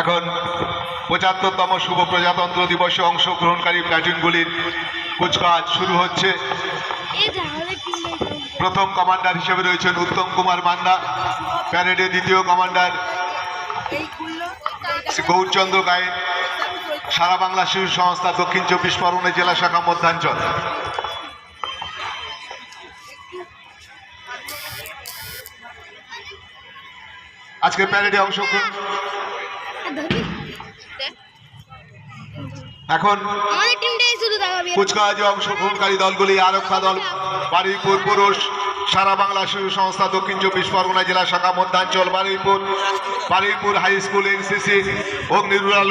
এখন ৭৫তম শুভ প্রজাতন্ত্র দিবসে অংশগ্রহণকারী প্ল্যাটুনগুলির কুচকাওয়াজ শুরু হচ্ছে। প্রথম কমান্ডার হিসেবে রয়েছেন উত্তম কুমার মান্না, প্যারেডে দ্বিতীয় কমান্ডার গৌরচন্দ্র গায়েন, সারা বাংলা শিশু সংস্থা দক্ষিণ ২৪ পরগনা জেলা শাখা মধ্যাঞ্চল। আজকে প্যারেডে অংশগ্রহণ এখন কুচকাওয়াজে অংশগ্রহণকারী দলগুলি আরক্ষা দল, বারুইপুর পুরুষ, সারা বাংলা শিশু সংস্থা দক্ষিণ ২৪ পরগনা জেলা শাখা মধ্যাঞ্চল, বারুইপুর হাই স্কুল, এনসিসি, অগ্নি রুরাল